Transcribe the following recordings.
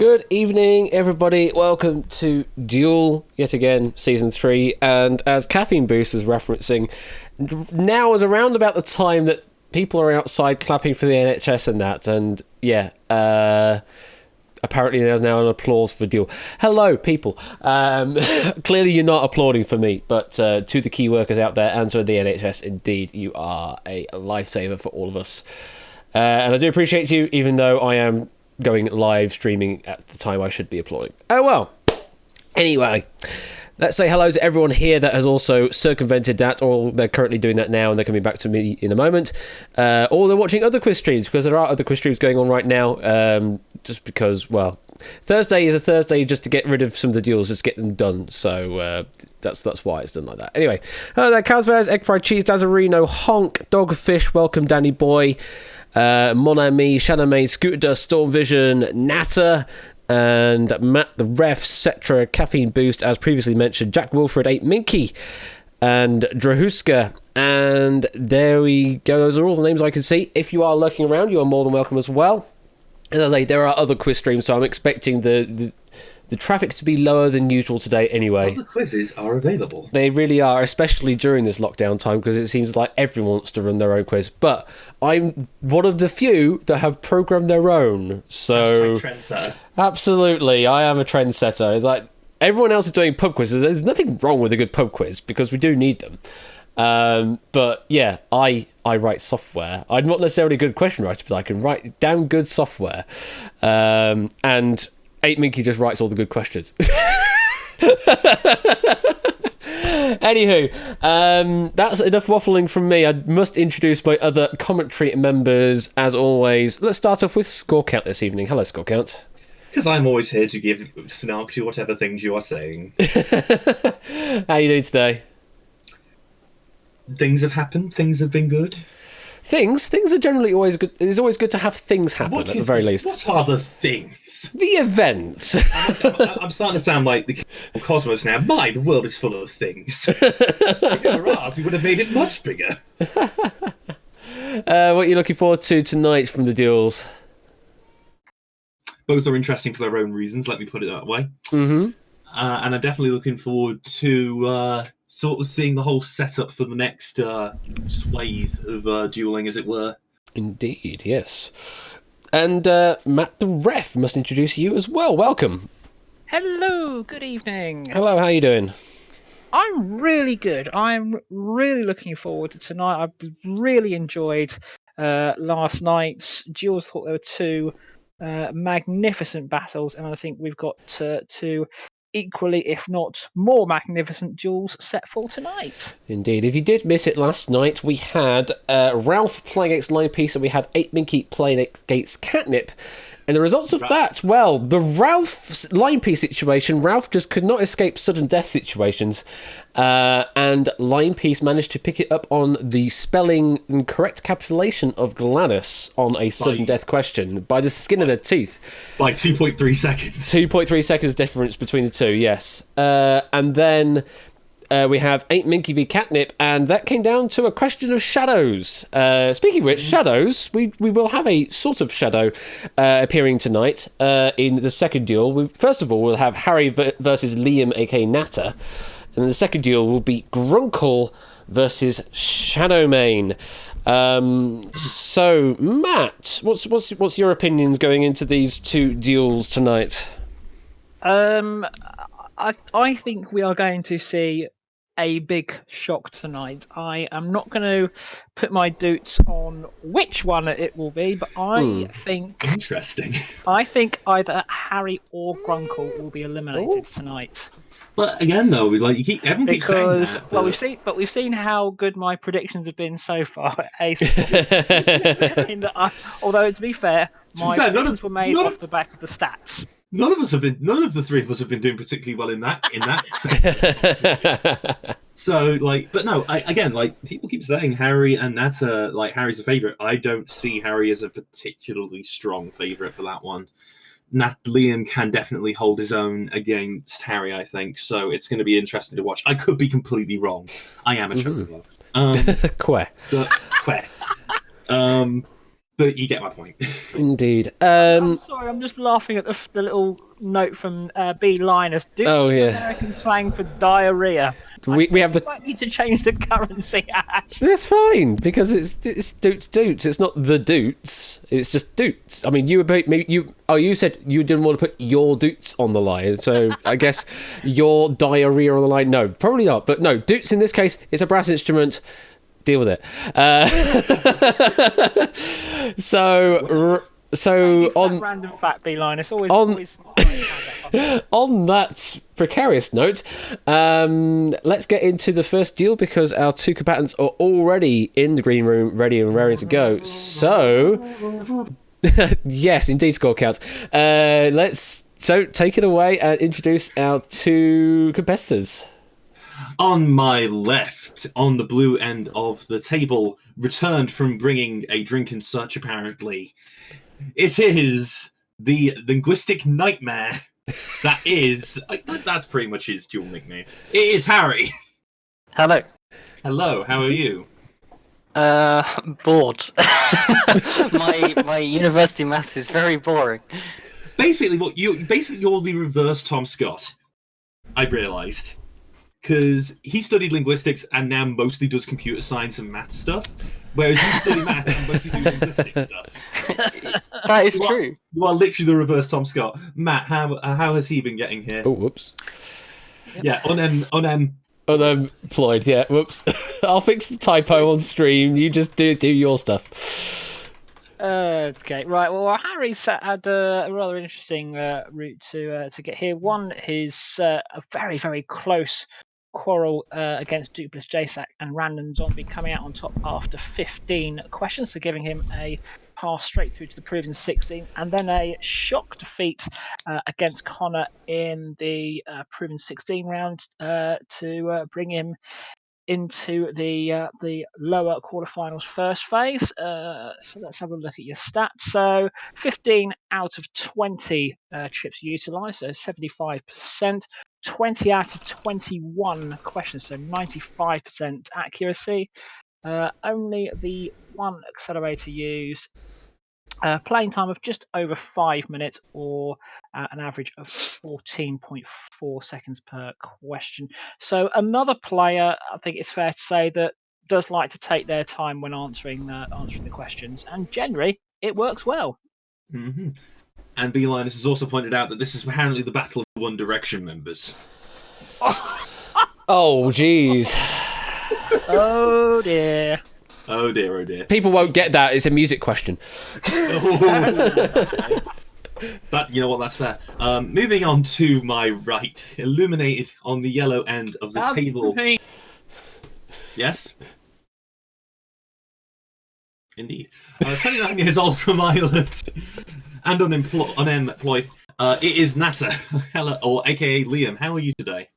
Good evening, everybody. Welcome to Duel, yet again, Season 3. And as Caffeine Boost was referencing, now is around about the time that people are outside clapping for the NHS and that. And yeah, apparently there's now an applause for Duel. Hello, people. Clearly you're not applauding for me, but to the key workers out there and to the NHS, indeed, you are a lifesaver for all of us. And I do appreciate you, even though I am going live streaming at the time I should be applauding. Oh well. Anyway, let's say hello to everyone here that has also circumvented that, or they're currently doing that now and they're coming back to me in a moment, or they're watching other quiz streams, because there are other quiz streams going on right now, just because, well, Thursday is a Thursday just to get rid of some of the duels, just get them done, so that's why it's done like that. Anyway, hello there, Casvaz, Egg Fried Cheese, Dazarino, Honk, Dogfish, welcome Danny Boy, Mon Ami, Shadow Maid, Scooter Dust, Storm Vision, Natter, and Matt the Ref, Cetra, Caffeine Boost, as previously mentioned, Jack Wilfred, 8 Minky, and Drahuska. And there we go. Those are all the names I can see. If you are lurking around, you are more than welcome as well. As I say, there are other quiz streams, so I'm expecting the traffic to be lower than usual today anyway. Other quizzes are available. They really are, especially during this lockdown time, because it seems like everyone wants to run their own quiz. But I'm one of the few that have programmed their own. So trendsetter. Absolutely, I am a trendsetter. It's like everyone else is doing pub quizzes. There's nothing wrong with a good pub quiz because we do need them. But yeah, I write software. I'm not necessarily a good question writer, but I can write damn good software. And 8 Minky just writes all the good questions. Anywho, that's enough waffling from me. I must introduce my other commentary members, as always. Let's start off with Score Count this evening. Hello, Score Count. Because I'm always here to give snark to whatever things you are saying. How you doing today? Things have happened. Things have been good. Things are generally always good. It's always good to have things happen, at the very least. What are the things? The event. I'm starting to sound like the Cosmos now. My, the world is full of things. If it were ours, we would have made it much bigger. What are you looking forward to tonight from the duels? Both are interesting for their own reasons, let me put it that way. Mm-hmm. And I'm definitely looking forward to sort of seeing the whole setup for the next swathe of dueling, as it were. Indeed, yes. And Matt the Ref must introduce you as well. Welcome. Hello, good evening. Hello, how are you doing? I'm really good. I'm really looking forward to tonight. I really enjoyed last night's duels. I thought there were two magnificent battles, and I think we've got two equally, if not more, magnificent duels set for tonight. Indeed. If you did miss it last night, we had Ralph playing against Line Piece, and we had 8 Minky playing against Catnip. And the results of that, well, the Ralph line piece situation, Ralph just could not escape sudden death situations, and line piece managed to pick it up on the spelling and correct capitulation of Gladys on a sudden death question by the skin of their teeth. By 2.3 seconds. 2.3 seconds difference between the two, yes. And then we have 8 Minky v Catnip, and that came down to a question of shadows. Speaking of which, shadows, we will have a sort of shadow appearing tonight in the second duel. First of all, we'll have Harry versus Liam, aka Natter, and then the second duel will be Grunkle versus Shadowmane. So, Matt, what's your opinions going into these two duels tonight? I think we are going to see a big shock tonight. I am not going to put my doots on which one it will be, but I think interesting. I think either Harry or Grunkle will be eliminated tonight. But again, though, everyone keeps saying that. Well, we've seen how good my predictions have been so far. Although to be fair, my predictions were made off the back of the stats. None of the three of us have been doing particularly well in that segment. So, but no, people keep saying Harry and Natter, Harry's a favourite. I don't see Harry as a particularly strong favourite for that one. Liam can definitely hold his own against Harry, I think. So it's going to be interesting to watch. I could be completely wrong. I am a champion. Queh. Queh. But you get my point. Indeed. I'm sorry, I'm just laughing at the little note from B. Linus. Dukes Oh, is yeah. American slang for diarrhea. We have the. I might need to change the currency hash. That's fine because it's Doots. It's not the Doots. It's just Doots. I mean, you said you didn't want to put your Doots on the line, so I guess your diarrhea on the line. No, probably not. But no, Doots in this case is a brass instrument. Deal with it. So on random fact, B. Linus. on that precarious note, let's get into the first duel because our two combatants are already in the green room, ready and raring to go. So, yes, indeed, score count. So take it away and introduce our two competitors. On my left, on the blue end of the table, returned from bringing a drink and such, apparently, it is the linguistic nightmare that's pretty much his dual nickname. It is Harry. Hello. Hello, how are you? Bored. my university maths is very boring. Basically, you're the reverse Tom Scott, I've realised. Because he studied linguistics and now mostly does computer science and math stuff, whereas you study math and mostly do linguistic stuff. That is true. You are literally the reverse Tom Scott. Matt, how has he been getting here? Oh, whoops. Yeah, Unemployed, yeah, whoops. I'll fix the typo on stream. You just do your stuff. Okay, right. Well, Harry's had a rather interesting route to get here. One is a very, very close quarrel against Dupless Jasak and Random Zombie coming out on top after 15 questions, so giving him a pass straight through to the proven 16, and then a shock defeat against Connor in the proven 16 round to bring him into the lower quarterfinals first phase. So let's have a look at your stats. So 15 out of 20 chips utilised, so 75%. 20 out of 21 questions, so 95% accuracy. Only the one accelerator used. Playing time of just over 5 minutes, or an average of 14.4 seconds per question. So another player, I think it's fair to say, that does like to take their time when answering the questions, and generally it works well. Mm-hmm. And B. Linus has also pointed out that this is apparently the Battle of the One Direction members. Oh, jeez. Oh dear. Oh dear, oh dear. People won't get that. It's a music question. That, you know what, that's fair. Moving on to my right, illuminated on the yellow end of the table. Yes? Indeed. 29 years old from Ireland and unemployed. It is Nata, hello, or aka Liam. How are you today?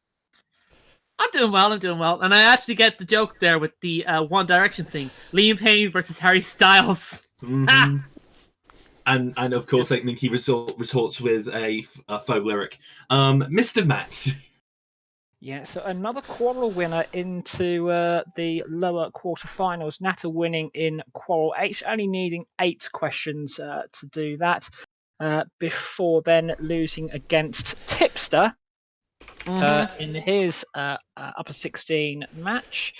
I'm doing well, and I actually get the joke there with the One Direction thing. Liam Payne versus Harry Styles. Mm-hmm. And of course, like Minky retorts with a faux lyric. Mr. Matt. Yeah, so another quarrel winner into the lower quarterfinals. Nata winning in quarrel H, only needing 8 questions to do that, before then losing against Tipster in his upper 16 match.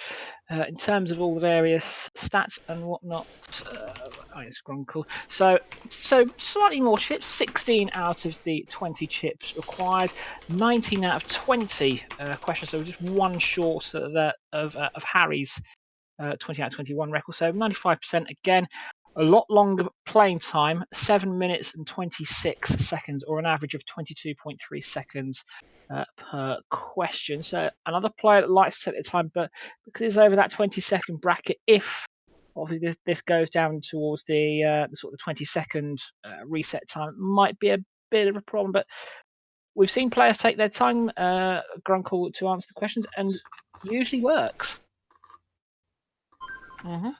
In terms of all the various stats and whatnot, it's gone cool. So slightly more chips, 16 out of the 20 chips required, 19 out of 20 questions, so just one short of Harry's 20 out of 21 record, so 95% again. A lot longer playing time, 7 minutes and 26 seconds, or an average of 22.3 seconds per question. So another player that likes to take the time, but because it's over that 20-second bracket, if obviously this goes down towards the sort of the 20-second reset time, it might be a bit of a problem. But we've seen players take their time, Grunkle, to answer the questions, and usually works.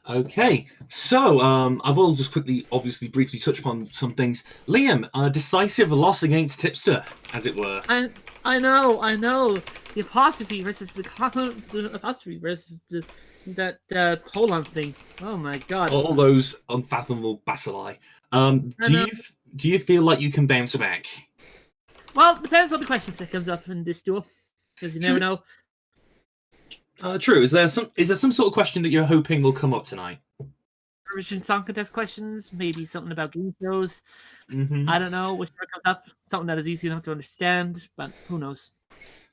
Okay, so I will just quickly, obviously, briefly touch upon some things. Liam, a decisive loss against Tipster, as it were. And I know. The apostrophe versus the apostrophe versus that colon thing. Oh my god. All those unfathomable bacilli. I know. Do you feel like you can bounce back? Well, depends on the questions that comes up in this duel, because you never know. True. Is there some sort of question that you're hoping will come up tonight? Original song contest questions, maybe something about game shows. Mm-hmm. I don't know whichever comes up. Something that is easy enough to understand, but who knows?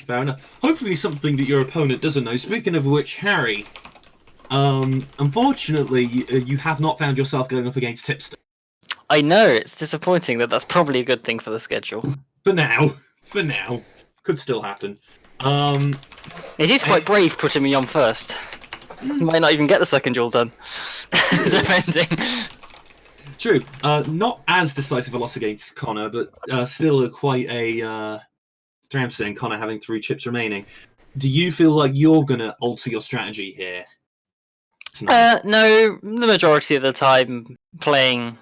Fair enough. Hopefully something that your opponent doesn't know. Speaking of which, Harry, unfortunately, you have not found yourself going up against Tipster. I know, it's disappointing that that's probably a good thing for the schedule. For now. Could still happen. It is quite brave putting me on first. Might not even get the second duel done. Depending. True. Not as decisive a loss against Connor, but still quite a trouncing, Connor having 3 chips remaining. Do you feel like you're going to alter your strategy here tonight? No, the majority of the time play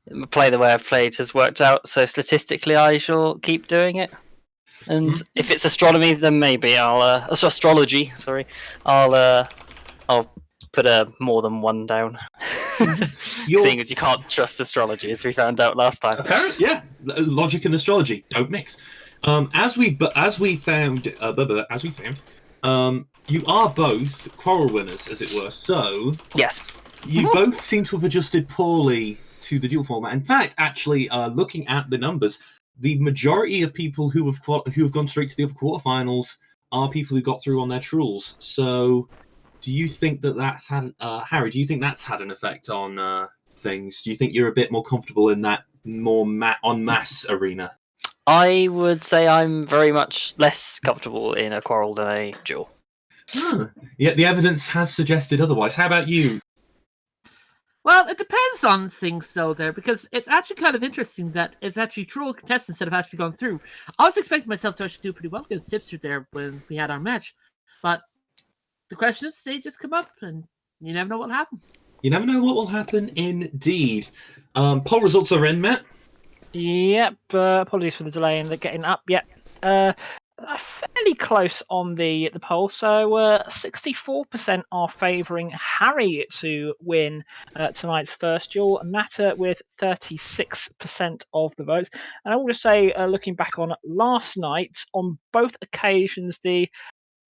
the way I've played has worked out, so statistically I shall keep doing it. And if it's astronomy, then maybe I'll astrology. Sorry, I'll put a more than 1 down. Seeing as you can't trust astrology, as we found out last time. Apparently, yeah, logic and astrology don't mix. As we found, you are both quarrel winners, as it were. So Yes. you both seem to have adjusted poorly to the duel format. In fact, actually, looking at the numbers, the majority of people who have gone straight to the upper quarterfinals are people who got through on their truels. So, do you think that's had Harry? Do you think that's had an effect on things? Do you think you're a bit more comfortable in that more en masse arena? I would say I'm very much less comfortable in a quarrel than a duel. Yet the evidence has suggested otherwise. How about you? Well, it depends on things, though, because it's actually kind of interesting that it's actually true contestants that have actually gone through. I was expecting myself to actually do pretty well against Tipster there when we had our match, but the questions, they just come up, and you never know what'll happen. You never know what will happen, indeed. Poll results are in, Matt. Yep. Apologies for the delay in the getting up. Yep. Fairly close on the poll. So 64% are favouring Harry to win tonight's first duel. Matter with 36% of the votes. And I will just say, looking back on last night, on both occasions, the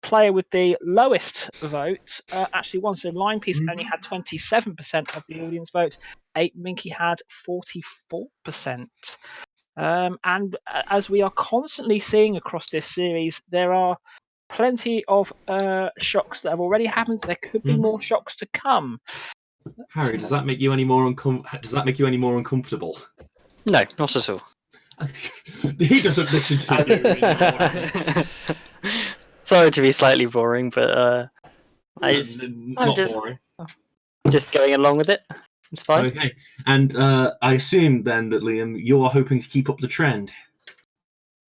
player with the lowest votes actually won. So Line Piece only had 27% of the audience votes. 8 Minky had 44%. And as we are constantly seeing across this series, there are plenty of shocks that have already happened. There could be more shocks to come. Harry, does that make you any more uncomfortable? No, not at all. He doesn't listen to you. Sorry to be slightly boring, but I'm Not just boring. going along with it. It's fine. Okay, and I assume then that Liam, you are hoping to keep up the trend.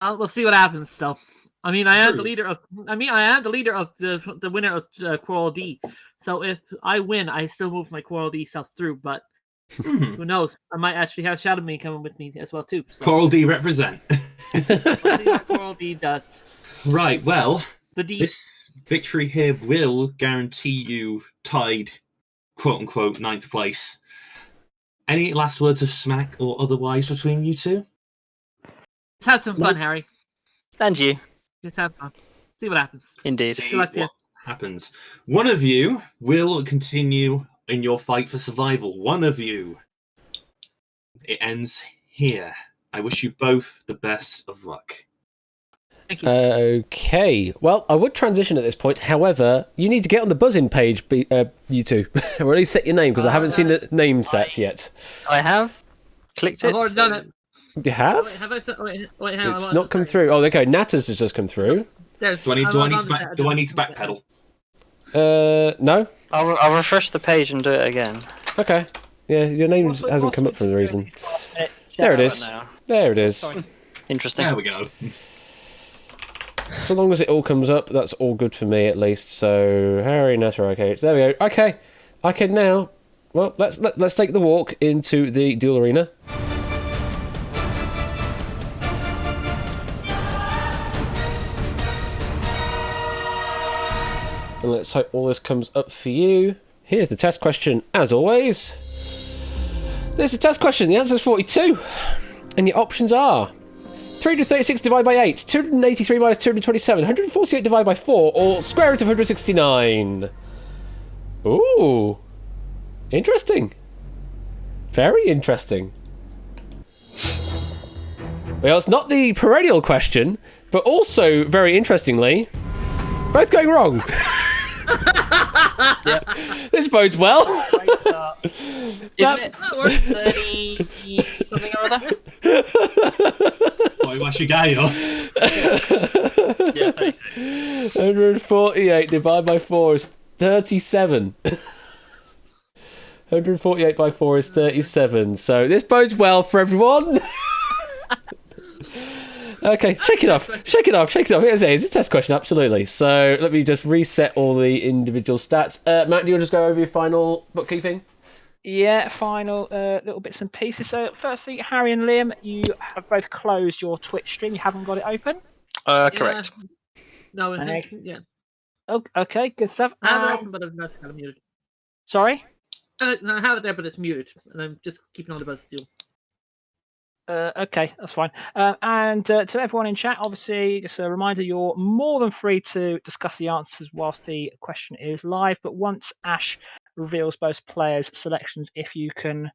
We'll see what happens, though. I mean, I am True. the leader of. I mean, I am the leader of the winner of Quarrel D. So if I win, I still move my Quarrel D self through. But who knows? I might actually have Shadow Me coming with me as well too. So. Coral D represent. We'll see what Quarrel D does. Right. Well, The D. this victory here will guarantee you tied, quote unquote, 9th place. Any last words of smack or otherwise between you two? Let's have some fun, Harry. And you, Let's have fun. See what happens. indeed. See Good luck to you. what happens. One of you will continue in your fight for survival. One of you, it ends here. I wish you both the best of luck. Thank you. Okay. Well, I would transition at this point. However, you need to get on the buzzing page, you two. Or at least set your name, because I haven't seen the name set yet. I have clicked it. I've already done it. You have? Wait, have I? Wait, hang on. It's not come through. Oh, okay. Natters has just come through. There. Do I need to backpedal? No? I'll refresh the page and do it again. Okay. Yeah, your name hasn't come up for the reason. There it is. Now. There it is. Sorry. Interesting. There we go. So long as it all comes up, that's all good for me at least. So Harry Natter, okay, there we go. Okay, I can now. Well, let's take the walk into the duel arena. And let's hope all this comes up for you. Here's the test question, as always. This is a test question. The answer is 42. And your options are 336 divided by 8, 283 minus 227, 148 divided by 4, or square root of 169. Ooh. Interesting. Very interesting. Well, it's not the perennial question, but also, very interestingly, both going wrong. Yep. This bodes well. Isn't it 30 something or other? Boy, what's your guy, yo? Yeah, 36. 148 divided by 4 is 37. 148 by 4 is 37. So this bodes well for everyone. Okay, shake it off. It's a test question, absolutely. So let me just reset all the individual stats. Matt, do you want to just go over your final bookkeeping? Yeah, final little bits and pieces. So, firstly, Harry and Liam, you have both closed your Twitch stream. You haven't got it open? Correct. No, Okay. yeah. Oh, okay, good stuff. I have it open, but it's kind of muted. Sorry? I have it there, but it's muted, and I'm just keeping on the buzz still. Okay, that's fine. And to everyone in chat, obviously, just a reminder, you're more than free to discuss the answers whilst the question is live. But once Ash reveals both players' selections, if you can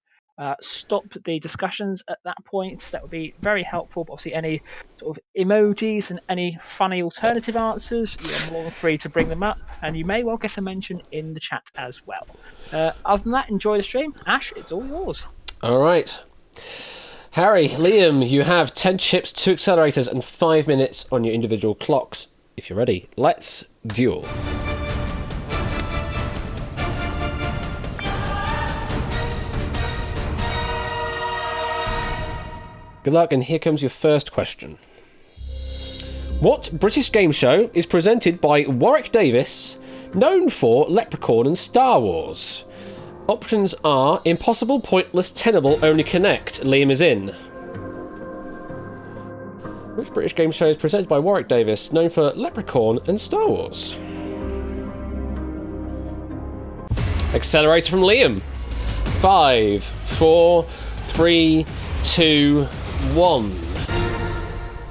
stop the discussions at that point, that would be very helpful. But obviously, any sort of emojis and any funny alternative answers, you're more than free to bring them up. And you may well get a mention in the chat as well. Other than that, enjoy the stream. Ash, it's all yours. All right. Harry, Liam, you have 10 chips, 2 accelerators, and 5 minutes on your individual clocks. If you're ready, let's duel. Good luck, and here comes your first question. What British game show is presented by Warwick Davis, known for Leprechaun and Star Wars? Options are Impossible, Pointless, Tenable, Only Connect. Liam is in. Which British game show is presented by Warwick Davis, known for Leprechaun and Star Wars? Accelerator from Liam. 5, 4, 3, 2, 1.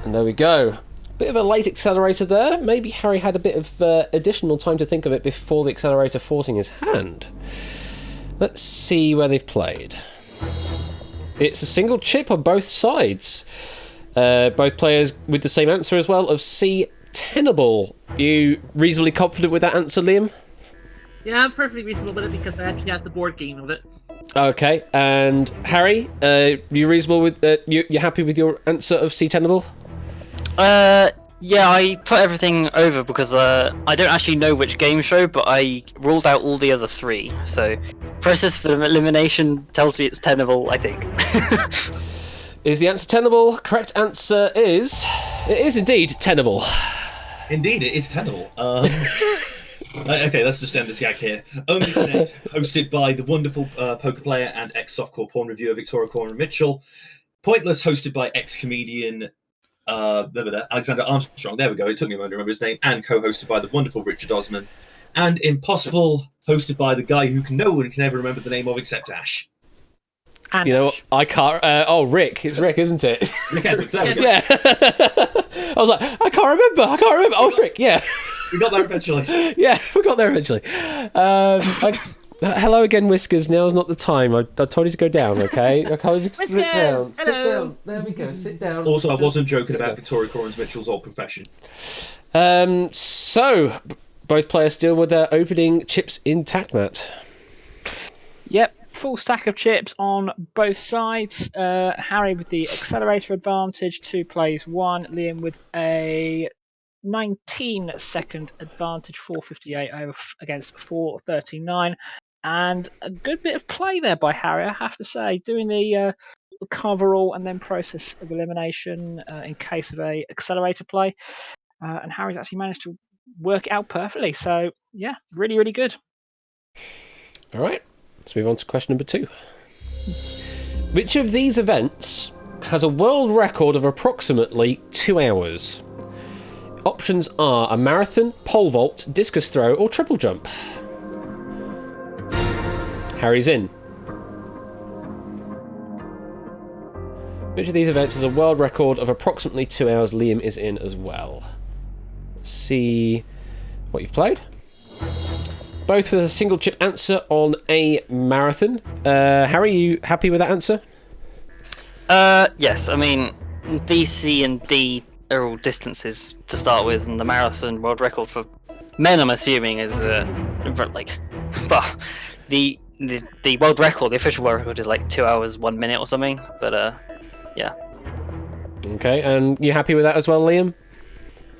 And there we go. Bit of a late accelerator there. Maybe Harry had a bit of additional time to think of it before the accelerator forcing his hand. Let's see where they've played. It's a single chip on both sides. Both players with the same answer as well of C. Tenable. You reasonably confident with that answer, Liam? Yeah, I'm perfectly reasonable with it because I actually have the board game of it. Okay, and Harry, you reasonable with? You're happy with your answer of C. Tenable? Yeah, I put everything over because I don't actually know which game show, but I ruled out all the other 3. So, process for elimination tells me it's Tenable, I think. Is the answer Tenable? Correct answer is... It is indeed Tenable. Indeed, it is Tenable. Okay, let's just end the tag here. Only Connect, hosted by the wonderful poker player and ex-softcore porn reviewer Victoria Corner Mitchell. Pointless, hosted by ex-comedian Alexander Armstrong. There we go. It took me a moment to remember his name. And co-hosted by the wonderful Richard Osman. And Impossible, hosted by the guy who no one can ever remember the name of except Ash. And You know what? I can't... Rick. It's Rick, isn't it? Rick Edwards, there we go. Yeah. I was like, I can't remember. Oh, it's Rick, yeah. We got there eventually. Yeah, we got there eventually. Hello again, Whiskers. Now's not the time. I told you to go down, okay? I told you to sit down. Sit down. There we go. Sit down. Also, I wasn't joking about Victoria Corner Mitchell's old profession. So, both players still with their opening chips intact, Matt. Yep, full stack of chips on both sides. Harry with the accelerator advantage, 2 plays 1. Liam with a 19-second advantage, 4:58 over against 4:39. And a good bit of play there by Harry, I have to say, doing the coverall and then process of elimination in case of a accelerator play. And Harry's actually managed to work it out perfectly. So, yeah, really, really good. All right, let's move on to question number 2. Which of these events has a world record of approximately 2 hours? Options are a marathon, pole vault, discus throw, or triple jump. Harry's in. Which of these events has a world record of approximately 2 hours? Liam is in as well. Let's see what you've played. Both with a single chip answer on a marathon. Harry, you happy with that answer? Yes, I mean, B, C, and D are all distances to start with, and the marathon world record for men, I'm assuming, is like, well, the world record, the official world record, is like 2 hours 1 minute or something. But yeah. Okay, and you happy with that as well, Liam?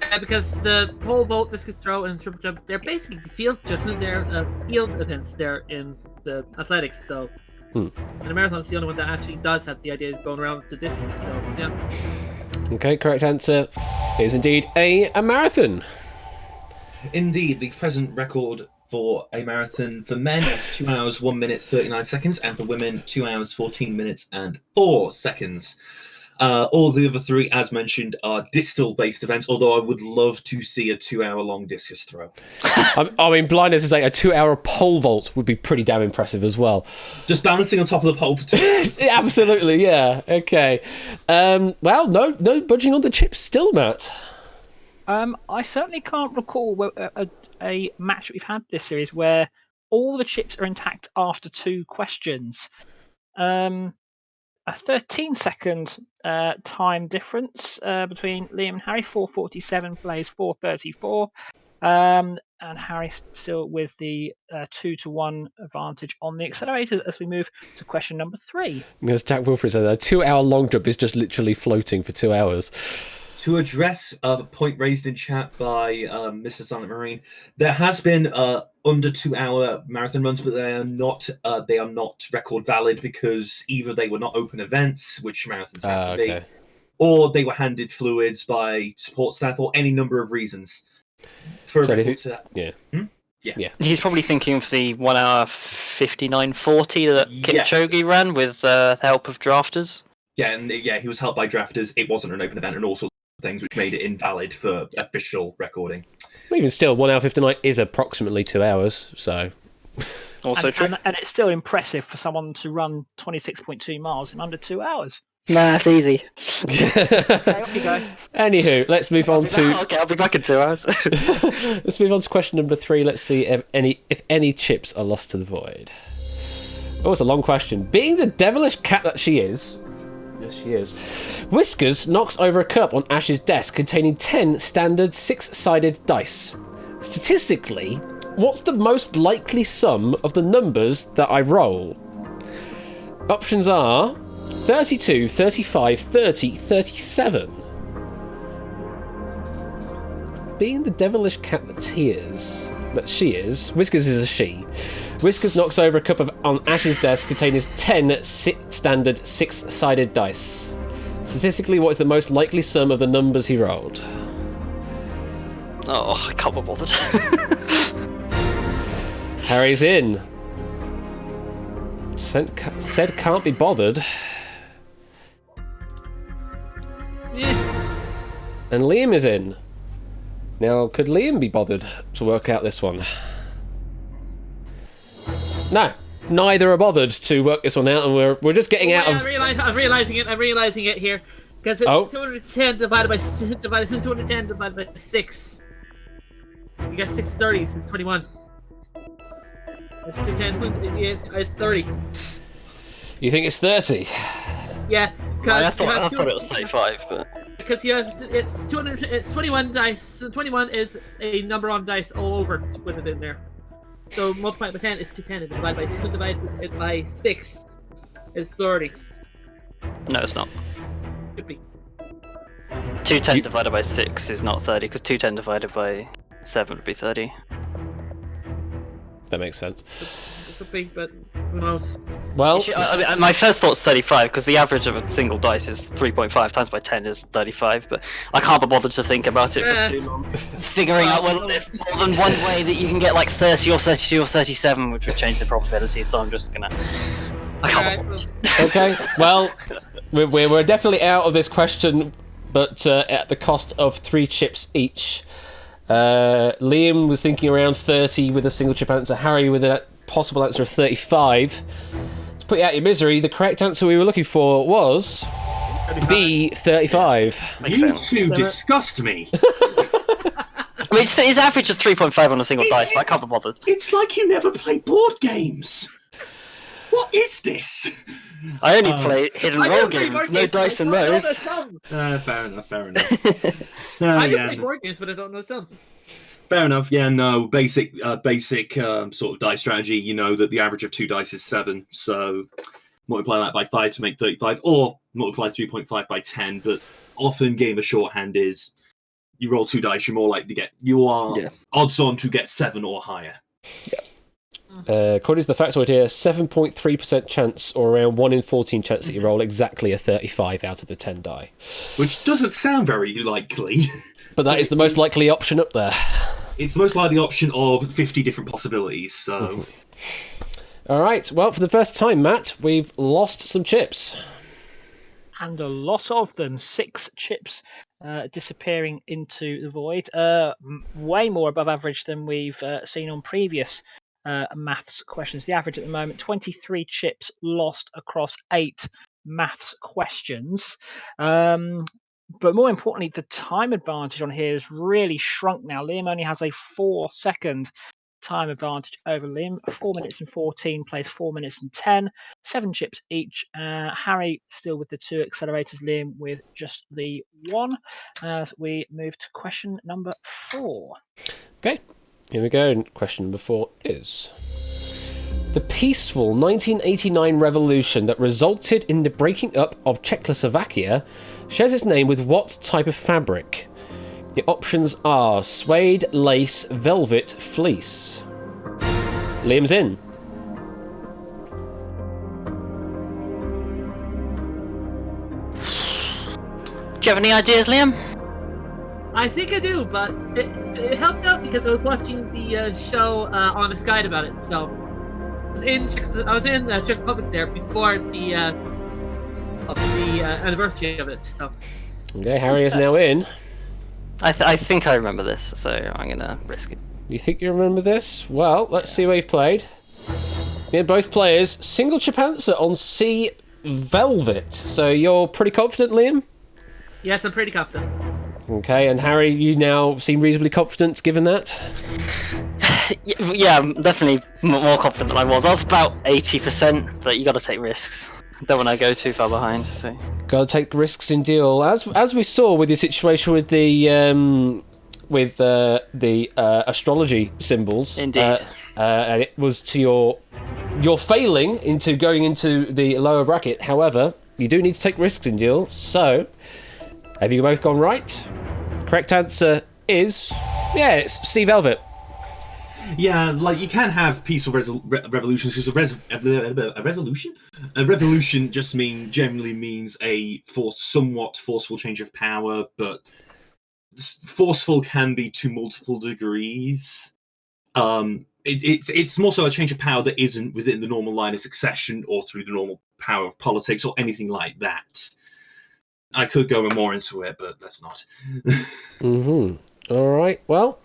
Yeah, because the pole vault, discus throw, and triple jump, they're basically field judgment. They're field events there in the athletics. So, and the marathon's the only one that actually does have the idea of going around the distance. So, yeah. Okay, correct answer is indeed a marathon. Indeed, the present record for a marathon for men is 2 hours 1 minute 39 seconds, and for women 2 hours 14 minutes and 4 seconds. All the other three, as mentioned, are distal-based events, although I would love to see a 2 hour long discus throw. I mean, blind as to say, a 2 hour pole vault would be pretty damn impressive as well. Just balancing on top of the pole for 2 hours. Yeah, absolutely, yeah. Okay. Well, no budging on the chips still, Matt. I certainly can't recall a match we've had this series where all the chips are intact after 2 questions. A 13-second time difference between Liam and Harry. 4:47 plays 4:34. And Harry's still with the 2-1 advantage on the accelerators as we move to question number 3. Because Jack Wilfred said a 2 hour long jump is just literally floating for 2 hours. To address the point raised in chat by Mr. Silent Marine, there has been under 2 hour marathon runs, but they are not record valid because either they were not open events, which marathons have to be, or they were handed fluids by support staff, or any number of reasons. For a record to that. Yeah. Yeah. He's probably thinking of the 1 hour 59:40 that Kipchoge ran with the help of drafters. Yeah, and he was helped by drafters. It wasn't an open event, and all sorts of things which made it invalid for official recording. Even still, 1 hour 59 is approximately 2 hours, so... Also true. And it's still impressive for someone to run 26.2 miles in under 2 hours. Nah, it's easy. Okay, off you go. Anywho, let's move on to... Okay, I'll be back in 2 hours. Let's move on to question number 3. Let's see if any chips are lost to the void. Oh, it's a long question. Being the devilish cat that she is... Yes, she is. Whiskers knocks over a cup on Ash's desk containing 10 standard 6-sided dice. Statistically, what's the most likely sum of the numbers that I roll? Options are 32, 35, 30, 37. Being the devilish cat that she is, Whiskers is a she. Whiskers knocks over a cup on Ash's desk containing 10 standard 6-sided dice. Statistically, what is the most likely sum of the numbers he rolled? Oh, I can't be bothered. Harry's in. Said can't be bothered. And Liam is in. Now, could Liam be bothered to work out this one? No, neither are bothered to work this one out, and we're just getting out of... I'm realizing it here. Because it's 210 divided by 210 divided by 6. You got 6 30s, it's 21. It's 210, it's 30. You think it's 30? Yeah, I thought it was 35, but... Because it's 200, it's 21 dice. 21 is a number on dice all over to put it in there. So multiply it by 10 is 210. Divide it by 6 is 30. No, it's not. Could be. 210 divided by 6 is not 30, because 210 divided by 7 would be 30. That makes sense. It could be, but who knows? Well, my first thought's 35, because the average of a single dice is 3.5 times by 10 is 35, but I can't be bothered to think about it for too long. Figuring out, well, there's more than one way that you can get like 30 or 32 or 37, which would change the probability, so I'm just gonna... I can't be bothered. okay, well, we're definitely out of this question but at the cost of 3 chips each. Liam was thinking around 30 with a single chip answer. Harry with a possible answer of 35. To put you out of your misery, the correct answer we were looking for was B, 35. You two disgust me. I mean, his average is 3.5 on a single dice, but I can't be bothered. It's like you never play board games. What is this? I only play hidden roll games, no dice and those. Fair enough. I can play board games, but I don't know some. Fair enough. Yeah, no. Basic sort of dice strategy. You know that the average of 2 dice is 7, so multiply that by 5 to make 35, or multiply 3.5 by 10. But often, game of shorthand is you roll 2 dice, you're more likely to get. You are odds on to get 7 or higher. Yeah. According to the factoid here, 7.3% chance, or around 1 in 14 chance that you roll exactly a 35 out of the 10 die. Which doesn't sound very likely. But that is the most likely option up there. It's the most likely option of 50 different possibilities, so... All right, well, for the first time, Matt, we've lost some chips. And a lot of them. 6 chips disappearing into the void. Way more above average than we've seen on previous maths questions. The average at the moment, 23 chips lost across 8 maths questions. But more importantly, the time advantage on here has really shrunk now. Liam only has a 4-second time advantage over Liam. 4 minutes and 14 plays 4 minutes and 10. 7 chips each. Harry still with the 2 accelerators. Liam with just the 1. We move to question number 4. Okay. Here we go, and question number 4 is... The peaceful 1989 revolution that resulted in the breaking up of Czechoslovakia shares its name with what type of fabric? The options are suede, lace, velvet, fleece. Liam's in. Do you have any ideas, Liam? I think I do, but it helped out because I was watching the show Honest Guide about it. So I was in Czech Republic there before the anniversary of it. So Okay, Harry is now in. I think I remember this, so I'm gonna risk it. You think you remember this? Well, let's see where you've played. Yeah, both players, single chip answer on C, velvet. So you're pretty confident, Liam? yes, I'm pretty confident. Okay, and Harry, you now seem reasonably confident given that? Yeah, I'm definitely more confident than I was. I was about 80%, but you got to take risks. Don't want to go too far behind. So Got to take risks in deal, as we saw with the situation with the astrology symbols. Indeed, and it was to your failing into going into the lower bracket. However, you do need to take risks in deal. So, have you both gone right? Correct answer is it's C, velvet. Yeah, like you can have peaceful revolutions because a revolution just generally means a somewhat forceful change of power, but forceful can be to multiple degrees. It's more so a change of power that isn't within the normal line of succession or through the normal power of politics or anything like that. I could go more into it, but let's not. All right. Well,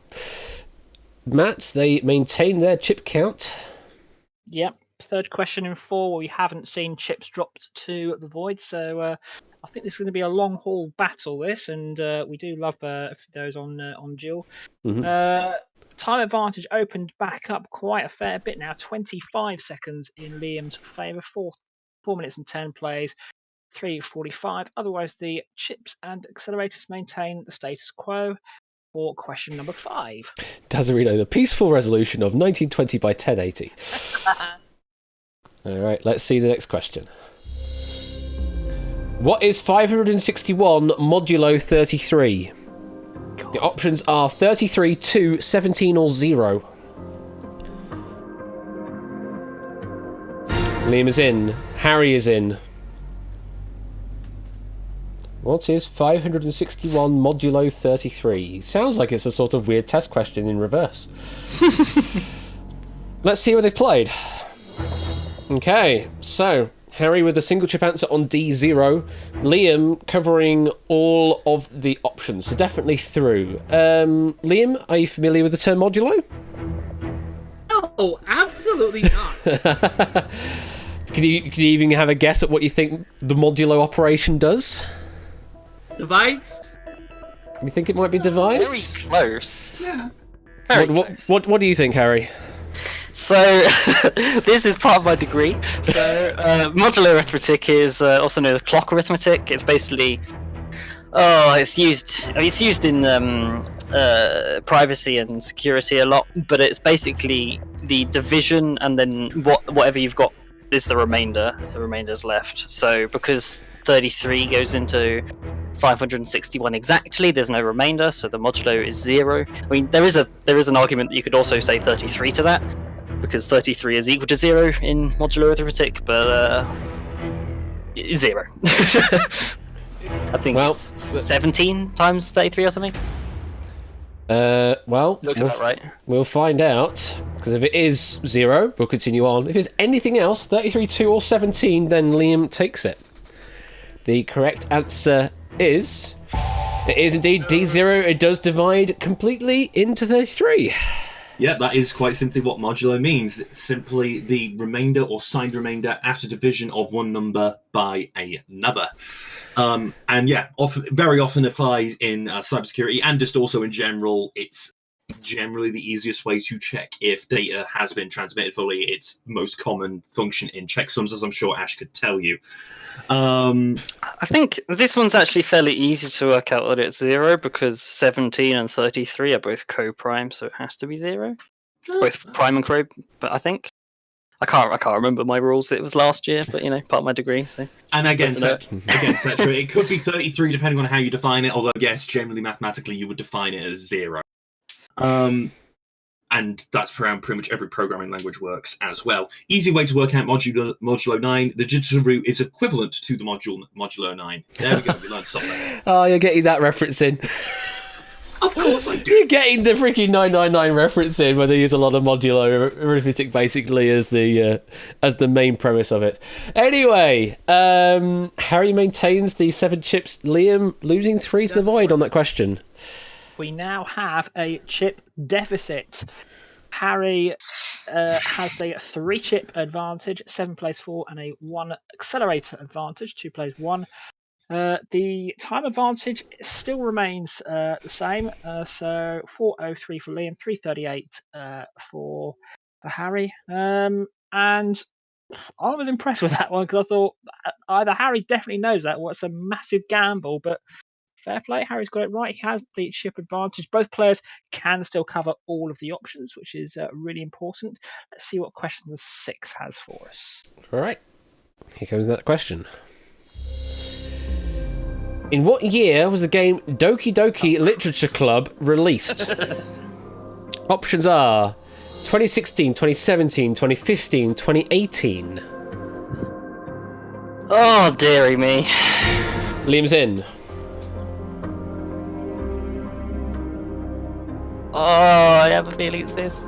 Matt, they maintain their chip count. Yep. Third question in 4. We haven't seen chips dropped to the void, so I think this is going to be a long haul battle. This, and we do love those on duel. Time advantage opened back up quite a fair bit now. 25 seconds in Liam's favour. 4 minutes and 10 plays. 3:45. Otherwise, the chips and accelerators maintain the status quo. For question number 5. Dazarino, the peaceful resolution of 1920 by 1080. All right, let's see the next question. What is 561 modulo 33? The options are 33, 2, 17, or 0. Liam is in. Harry is in. What is 561 modulo 33? Sounds like it's a sort of weird test question in reverse. Let's see what they've played. Okay, so Harry with a single chip answer on D0. Liam covering all of the options, so definitely through. Liam, are you familiar with the term modulo? No, absolutely not. Can you even have a guess at what you think the modulo operation does? Divides? You think it might be divides? Very close. Yeah. Very What, close. what do you think, Harry? So, this is part of my degree. So, modular arithmetic is also known as clock arithmetic. It's basically, it's used in privacy and security a lot, but it's basically the division and then whatever you've got is the remainder. The remainder is left. So, because 33 goes into 561 exactly, there's no remainder, so the modulo is 0. I mean, there is an argument that you could also say 33 to that, because 33 is equal to 0 in modular arithmetic, but 0. I think it's 17 times 33 or something. Well, Looks about right. We'll find out, because if it is 0, we'll continue on. If it's anything else, 33, 2 or 17, then Liam takes it. The correct answer is... It is indeed D0. It does divide completely into 33. Yeah, that is quite simply what modulo means. It's simply the remainder or signed remainder after division of one number by another. And yeah, very often applies in cybersecurity and just also in general. It's generally the easiest way to check if data has been transmitted fully. It's most common function in checksums, as I'm sure Ash could tell you. I think this one's actually fairly easy to work out that it's 0, because 17 and 33 are both co-prime, so it has to be 0. Both prime and co, but I think. I can't remember my rules. It was last year, but part of my degree. So. And again, Cetra, it could be 33 depending on how you define it. Although, yes, generally mathematically you would define it as 0. And that's how pretty much every programming language works as well. Easy way to work out modulo 9. The digital root is equivalent to the modulo 9. There we go. We learned something. Oh, you're getting that reference in. Of course I do. You're getting the freaking 999 reference in, where they use a lot of modulo arithmetic basically as the main premise of it. Anyway, Harry maintains the 7 chips. Liam losing 3 to the void on that question. We now have a chip deficit. Harry has the 3 chip advantage, 7 plays 4, and a 1 accelerator advantage, 2 plays 1. The time advantage still remains the same, so 4:03 for Liam, 3:38 for Harry. And I was impressed with that one, because I thought either Harry definitely knows that, or it's a massive gamble, but fair play, Harry's got it right. He has the chip advantage. Both players can still cover all of the options, which is really important. Let's see what question 6 has for us. All right, here comes that question. In what year was the game Doki Doki Literature Club released? Options are 2016, 2017, 2015, 2018. Oh, dearie me. Liam's in. Oh, I have a feeling it's this.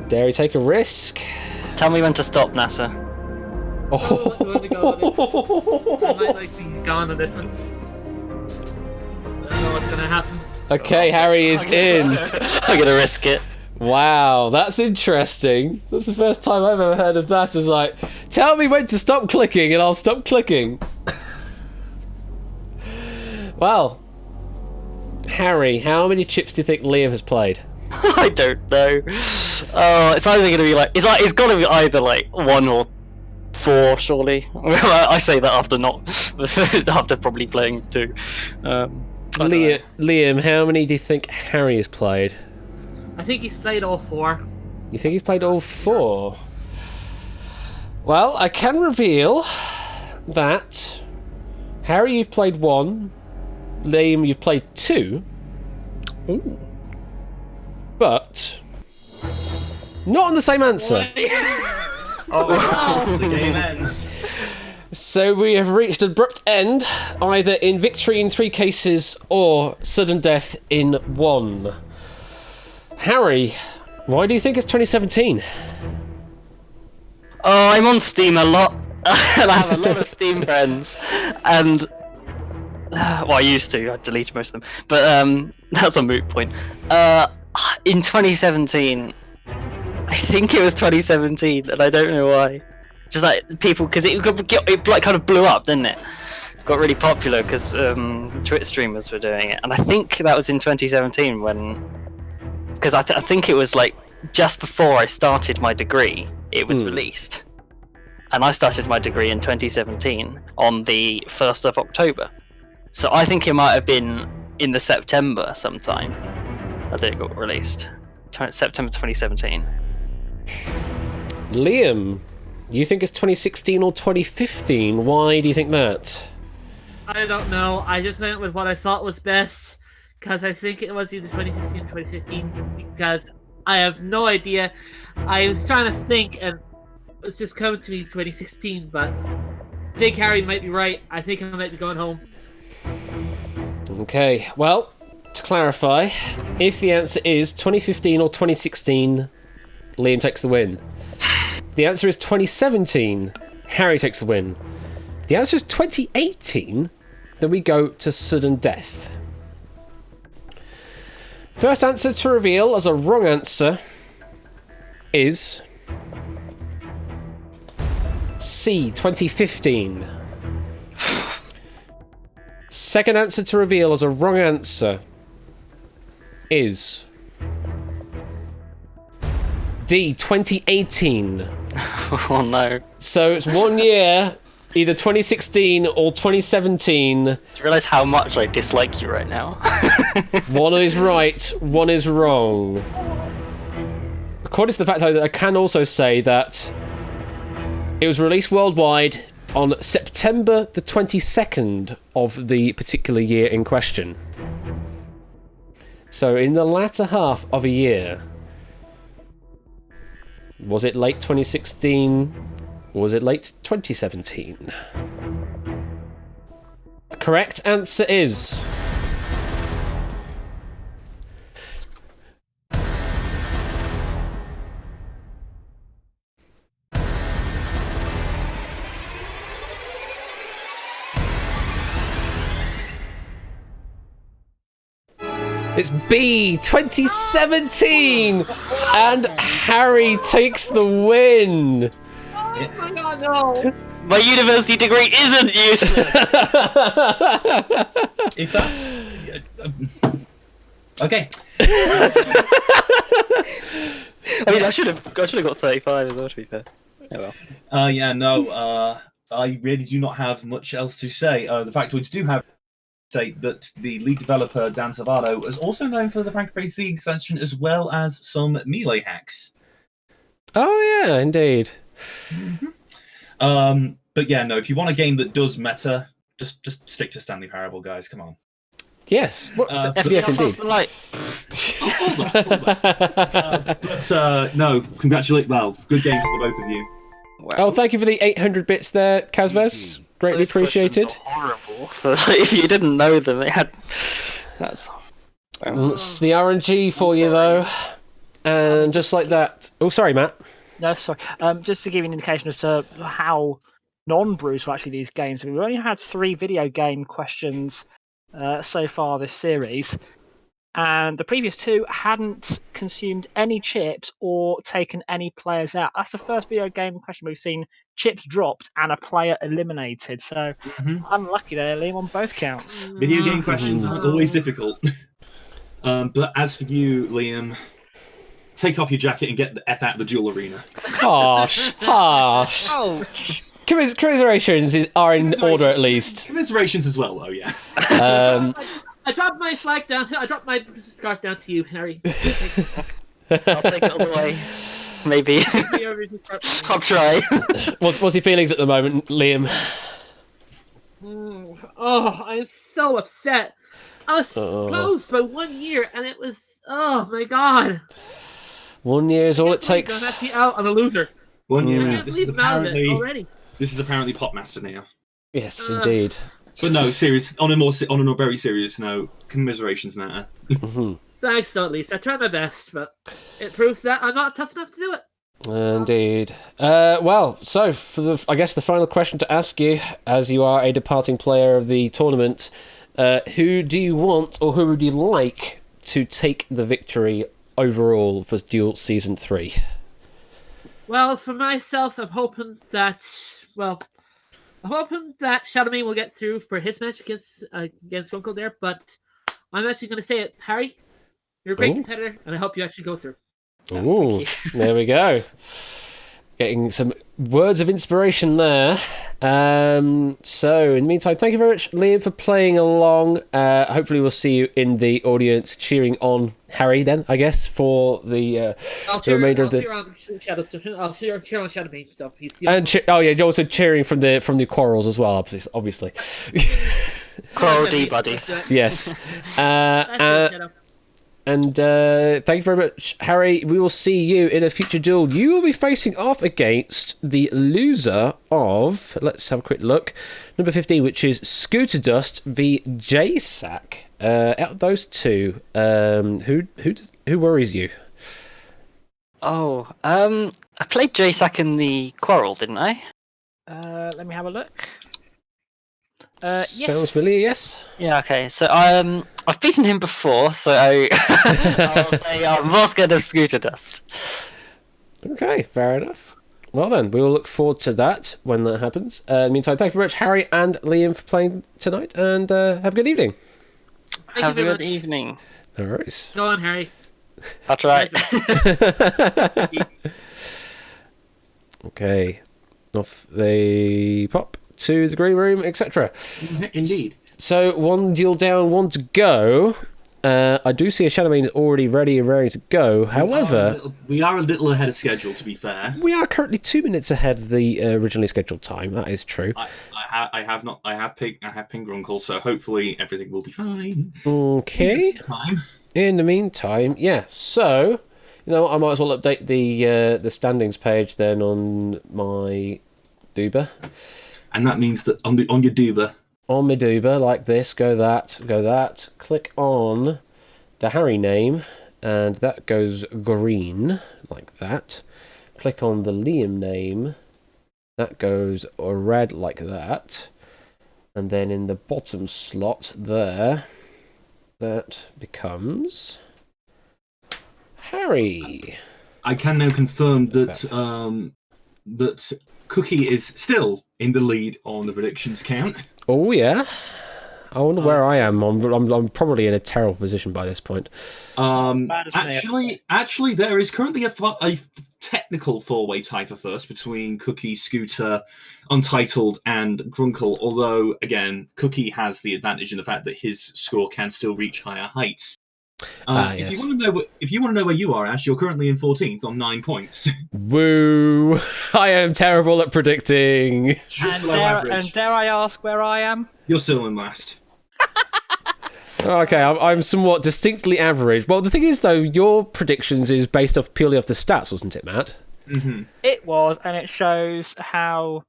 Dare he take a risk? Tell me when to stop, NASA. Oh, I'm going to go on it. I might like being gone on this one. I don't know what's going to happen. Okay, Harry is in. I'm gonna risk it. Wow, that's interesting. That's the first time I've ever heard of that. It's like, tell me when to stop clicking and I'll stop clicking. Well, Harry, how many chips do you think Liam has played? I don't know. Oh, it's either gonna be it's gotta be either 1 or 4, surely. I say that after probably playing 2. Liam, how many do you think Harry has played? I think he's played all 4. You think he's played all 4? Well, I can reveal that Harry, you've played 1. Liam, you've played 2. Ooh. But not on the same answer. Oh, the game ends. So we have reached an abrupt end, either in victory in 3 cases or sudden death in 1. Harry Why do you think it's 2017? Oh, I'm on Steam a lot, and I have a lot of Steam friends, and well, I used to. I deleted most of them, but that's a moot point. In 2017, I think it was 2017, and I don't know why. Just like people, because it like kind of blew up, didn't it? Got really popular because Twitch streamers were doing it, and I think that was in 2017 when, because I think it was like just before I started my degree, it was released, and I started my degree in 2017 on the 1st of October, so I think it might have been in the September sometime that it got released, September 2017. Liam, you think it's 2016 or 2015? Why do you think that? I don't know. I just went with what I thought was best because I think it was either 2016 or 2015 because I have no idea. I was trying to think and it's just coming to me 2016, but I think Harry might be right. I think I might be going home. Okay, well, to clarify, if the answer is 2015 or 2016, Liam takes the win. The answer is 2017, Harry takes the win. The answer is 2018, then we go to sudden death. First answer to reveal as a wrong answer is C, 2015. Second answer to reveal as a wrong answer is D, 2018. Oh no. So it's 1 year, either 2016 or 2017. Do you realise how much I dislike you right now? One is right, one is wrong. According to the fact that I can also say that it was released worldwide on September the 22nd of the particular year in question. So in the latter half of a year. Was it late 2016? Or was it late 2017? The correct answer is... It's B, 2017! And Harry takes the win! Oh my god, no! My university degree isn't useless! If that's okay. I mean, I should have got 35 as well, to be fair. Oh well. Yeah, no. I really do not have much else to say. The factoids do have state that the lead developer Dan Salvato is also known for the Frank Crazy extension as well as some melee hacks. Oh yeah, indeed. Mm-hmm. But yeah, no. If you want a game that does meta, just stick to Stanley Parable, guys. Come on. Yes. Yes, indeed. But no, congratulate. Well, good games to both of you. Wow. Oh, thank you for the 800 bits there, Kazvez. Greatly Those appreciated. questions are horrible. If you didn't know them, they had. That's. It's the RNG for you, though. And just like that. Oh, sorry, Matt. No, sorry. Just to give you an indication as to how non-Bruce are actually these games. We've only had 3 video game questions so far this series, and the previous 2 hadn't consumed any chips or taken any players out. That's the first video game question we've seen chips dropped and a player eliminated. So unlucky there, Liam, on both counts. Video game questions aren't always difficult. But as for you, Liam, take off your jacket and get the F out of the duel arena. Harsh. Harsh. Ouch. Commiserations are in order, at least. Commiserations as well, though, yeah. I dropped my flag down. I dropped my scarf down to you, Harry. I'll take it all the way. Maybe. I'll try. What's your feelings at the moment, Liam? Oh, I'm so upset. I was close by 1 year, and it was. Oh my god. 1 year is all it takes. I'm actually out on a loser. 1 year. I can't believe I'm out of it already. This is apparently Popmaster now. Yes, indeed. But no, serious. On a very serious note, commiserations, Nata. Thanks, though, at least. I tried my best, but It proves that I'm not tough enough to do it. Indeed. Well, so for I guess the final question to ask you, as you are a departing player of the tournament, who do you want or who would you like to take the victory overall for Duel Season 3? Well, for myself, I'm hoping that Shadowmane will get through for his match against Grunkle there, but I'm actually going to say it, Harry. You're a great competitor, and I hope you actually go through. Ooh, there we go. Getting some words of inspiration there. So, in the meantime, thank you very much, Liam, for playing along. Hopefully, we'll see you in the audience cheering on Harry, then, I guess, for the remainder of the. I'll cheer on Shadowmane himself. You're also cheering from the quarrels as well, obviously. Quarrel D buddies. Yes. And thank you very much, Harry. We will see you in a future duel. You will be facing off against the loser of, let's have a quick look, number 15, which is Scooter Dust v JSAC. Out of those two, who worries you? I played JSAC in the Quarrel, didn't I? Let me have a look. Sounds familiar, yes? Yeah, okay. So I've beaten him before, so I'll say I'm more scared of Scooter Dust. Okay, fair enough. Well then, we will look forward to that when that happens. In the meantime, thank you very much, Harry and Liam, for playing tonight, and have a good evening. Have a good evening. No worries. Go on, Harry. That's right. Okay, off they pop to the green room, etc. Indeed. So, one duel down, one to go. I do see a Shadowmane is already ready and ready to go. However, we are a little ahead of schedule, to be fair. we are currently 2 minutes ahead of the originally scheduled time. That is true. I have pinged Grunkle, so hopefully everything will be fine. Okay. In the meantime, yeah. So, I might as well update the standings page then on my Duba. And that means that on your Duba. On my Duba, like this, go that, click on the Harry name, and that goes green, like that. Click on the Liam name, that goes red, like that. And then in the bottom slot there, that becomes Harry. I can now confirm that that Cookie is still in the lead on the predictions count. Oh yeah, I wonder where I am. I'm probably in a terrible position by this point. Actually, there is currently a technical four-way tie for first between Cookie, Scooter, Untitled, and Grunkle. Although, again, Cookie has the advantage in the fact that his score can still reach higher heights. Yes. If you want to know where you are, Ash, you're currently in 14th on 9 points. Woo! I am terrible at predicting. Just below average. And dare I ask where I am? You're still in last. Okay, I'm somewhat distinctly average. Well, the thing is, though, your predictions is based purely off the stats, wasn't it, Matt? Mm-hmm. It was, and it shows how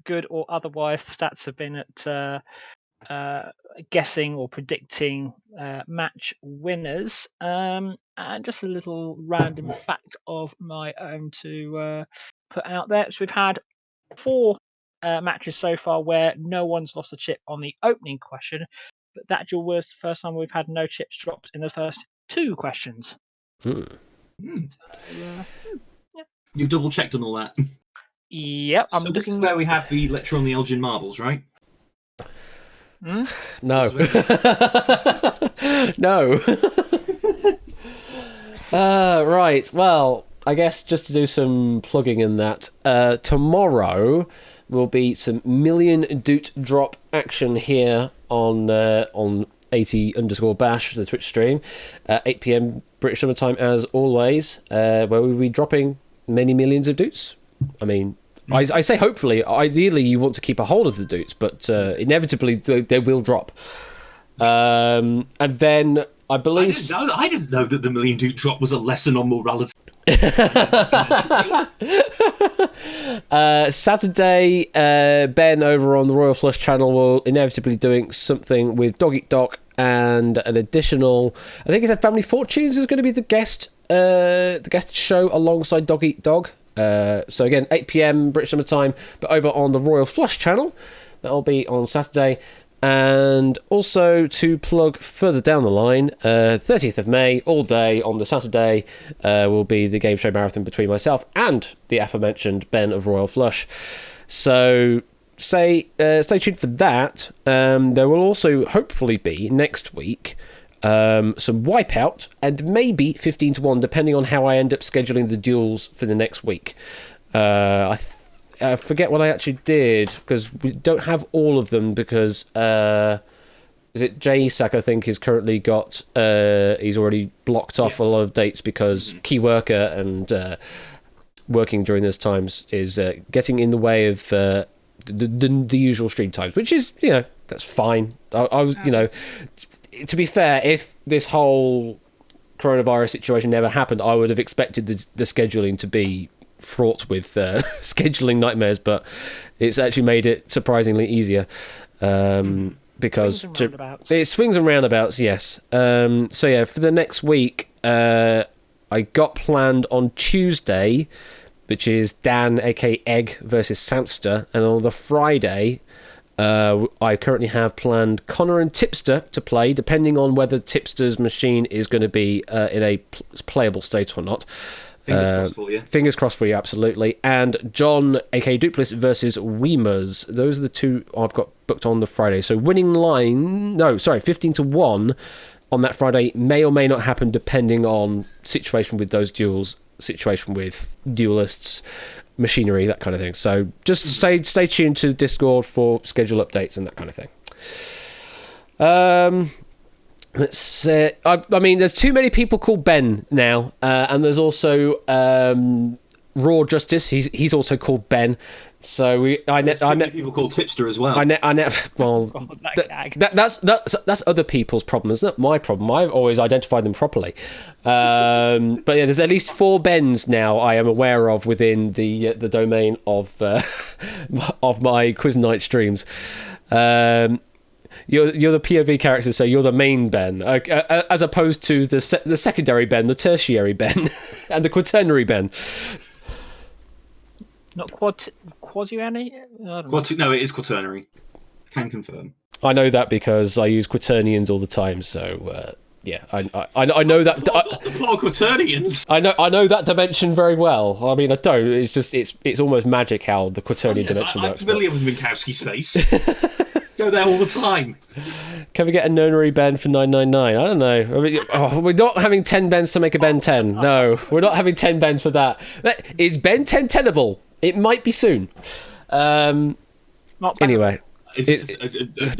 good or otherwise the stats have been at guessing or predicting match winners. And just a little random fact of my own to put out there. So we've had 4 matches so far where no one's lost a chip on the opening question, but that duel was the first time we've had no chips dropped in the first 2 questions. Hmm. So, You've double-checked on all that. Yep. So this is where we have the lecture on the Elgin marbles, right? Hmm? No. No. Right. Well, I guess just to do some plugging in that, tomorrow will be some million doot drop action here on 80_bash, the Twitch stream, 8 PM British Summer Time as always, where we'll be dropping many millions of doots. I mean, I say hopefully. Ideally, you want to keep a hold of the doots, but inevitably they will drop. And then I believe I didn't know that the million doot drop was a lesson on morality. Saturday, Ben over on the Royal Flush channel will inevitably doing something with Dog Eat Doc and an additional. I think it's Family Fortunes is going to be the guest the guest show alongside Dog Eat Dog. So again, 8 p.m. British Summer Time, but over on the Royal Flush channel. That'll be on Saturday. And also to plug further down the line, 30th of May, all day on the Saturday, will be the game show marathon between myself and the aforementioned Ben of Royal Flush. So stay tuned for that. There will also hopefully be next week some Wipeout and maybe 15 to 1, depending on how I end up scheduling the duels for the next week. I forget what I actually did, because we don't have all of them, because is it Jay Sack, I think, is currently got he's already blocked off a lot of dates because key worker and working during those times is getting in the way of the usual stream times, which is, that's fine. I was, to be fair, if this whole coronavirus situation never happened, I would have expected the scheduling to be fraught with scheduling nightmares, but it's actually made it surprisingly easier because it swings and roundabouts. Yes. So yeah, for the next week, I got planned on Tuesday, which is Dan aka Egg versus Samster, and on the Friday I currently have planned Connor and Tipster to play, depending on whether Tipster's machine is going to be in a playable state or not. Fingers crossed for you. Fingers crossed for you, absolutely. And John, aka Duplis, versus Weemers. Those are the two I've got booked on the Friday. So 15 to 1 on that Friday may or may not happen, depending on situation with those duels, situation with duelists, machinery, that kind of thing. So just stay tuned to Discord for schedule updates and that kind of thing. Let's say, I mean, there's too many people called Ben now, and there's also Raw Justice. He's also called Ben. So I met people called Tipster as well. That's other people's problem. It's not my problem. I've always identified them properly. But yeah, there's at least 4 Bens now I am aware of within the domain of my Quiz Night streams. You're the POV character, so you're the main Ben, as opposed to the secondary Ben, the tertiary Ben, and the quaternary Ben. Not quaternary? No, it is quaternary. Can confirm. I know that because I use quaternions all the time, so yeah, I know that. The poor quaternions. I know that dimension very well. I mean, I don't. It's just it's almost magic how the quaternion dimension works. I'm familiar with Minkowski space. Go there all the time. Can we get a nonary Ben for 999? I don't know. We're not having 10 Bens to make a Ben 10. No, we're not having 10 Bens for that. Is Ben 10 tenable? It might be soon. Anyway.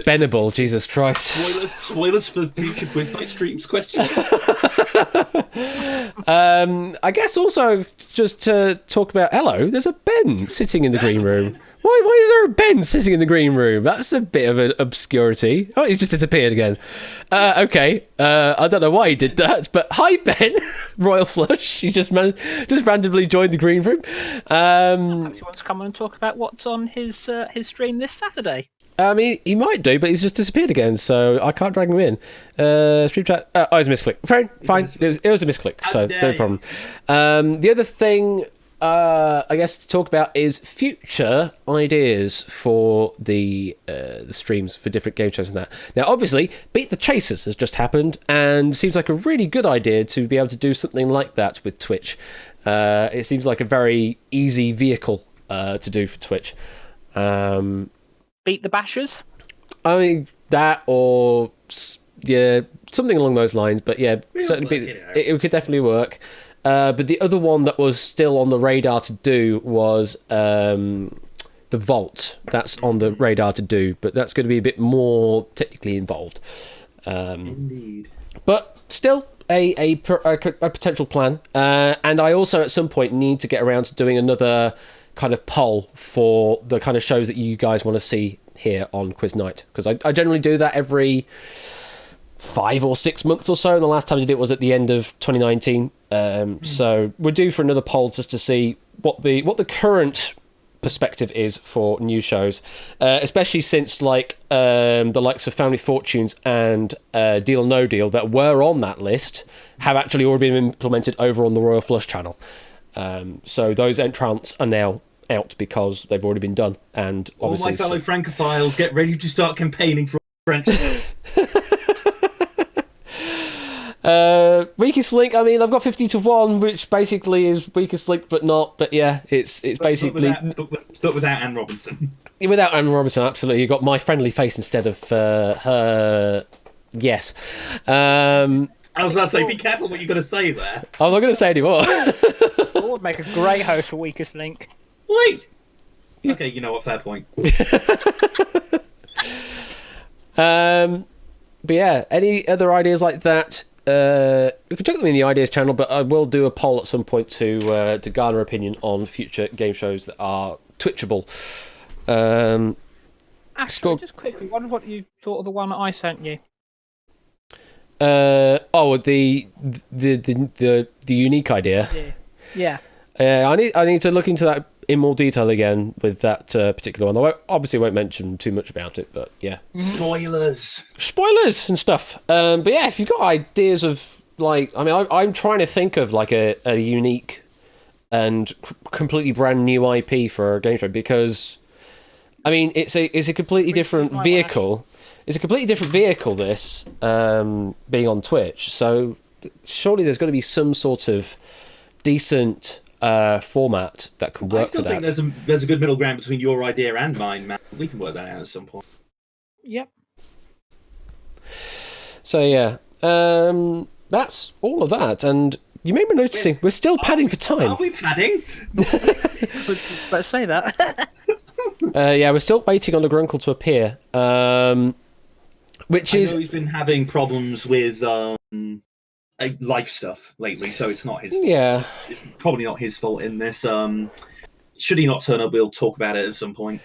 Benable, Jesus Christ. Spoilers for future Quiz Night streams question. I guess also just to talk about, hello, there's a Ben sitting in the green room. Why is there a Ben sitting in the green room? That's a bit of an obscurity. Oh, he's just disappeared again. Okay. I don't know why he did that, but hi, Ben. Royal Flush. He just randomly joined the green room. Perhaps he wants to come on and talk about what's on his stream this Saturday. I mean, he might do, but he's just disappeared again, so I can't drag him in. Stream chat. It was a misclick. Fine. It was a misclick, so no problem. The other thing I guess to talk about is future ideas for the streams for different game shows and that. Now, obviously, Beat the Chasers has just happened, and seems like a really good idea to be able to do something like that with Twitch. It seems like a very easy vehicle to do for Twitch. Beat the Bashers? I mean, that or yeah, something along those lines. But yeah, certainly it could definitely work. But the other one that was still on the radar to do was the Vault. That's on the radar to do, but that's going to be a bit more technically involved. Indeed. But still a potential plan. And I also at some point need to get around to doing another kind of poll for the kind of shows that you guys want to see here on Quiz Night, because I generally do that every 5 or 6 months or so, and the last time I did it was at the end of 2019. So we're due for another poll just to see what the current perspective is for new shows, especially since like the likes of Family Fortunes and Deal or No Deal that were on that list have actually already been implemented over on the Royal Flush channel. So those entrants are now out because they've already been done. And all obviously, my fellow Francophiles, get ready to start campaigning for French. Weakest link, I mean, I've got 50-1, which basically is weakest link, but not. But yeah, it's basically but without Anne Robinson. Without Anne Robinson, absolutely. You got my friendly face instead of her. Yes. I was about to say, be careful what you're going to say there. I'm not going to say anymore. That would make a great host for Weakest Link. Wait. Okay, you know what? Fair point. But yeah, any other ideas like that? You can check them in the ideas channel, but I will do a poll at some point to garner opinion on future game shows that are twitchable. Actually, just quickly, wonder what you thought of the one that I sent you. The unique idea. Yeah. I need to look into that in more detail again with that particular one. I won't mention too much about it, but yeah. Spoilers and stuff. But yeah, if you've got ideas of like, I mean, I'm trying to think of like a unique and completely brand new IP for a game show, because I mean it's a completely different vehicle. It's a completely different vehicle, this being on Twitch. So surely there's got to be some sort of decent format that can work for that. I still think there's a good middle ground between your idea and mine, Matt. We can work that out at some point. Yep. So yeah, that's all of that. And you may be noticing we're still padding for time. Are we padding? Let's say that. Yeah, we're still waiting on the Grunkle to appear. Which is... I know he's been having problems with life stuff lately, so it's not his fault. Yeah. It's probably not his fault in this. Should he not turn up, we'll talk about it at some point.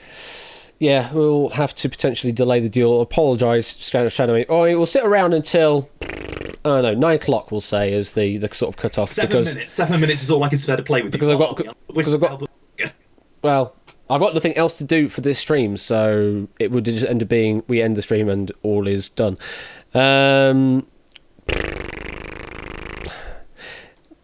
Yeah, we'll have to potentially delay the deal. Apologise, Shadow. Or we'll sit around until, I don't know, 9 o'clock, we'll say, is the sort of cut-off. 7 minutes. 7 minutes is all I can spare to play with. Because I've got nothing else to do for this stream, so it would just end up being we end the stream and all is done.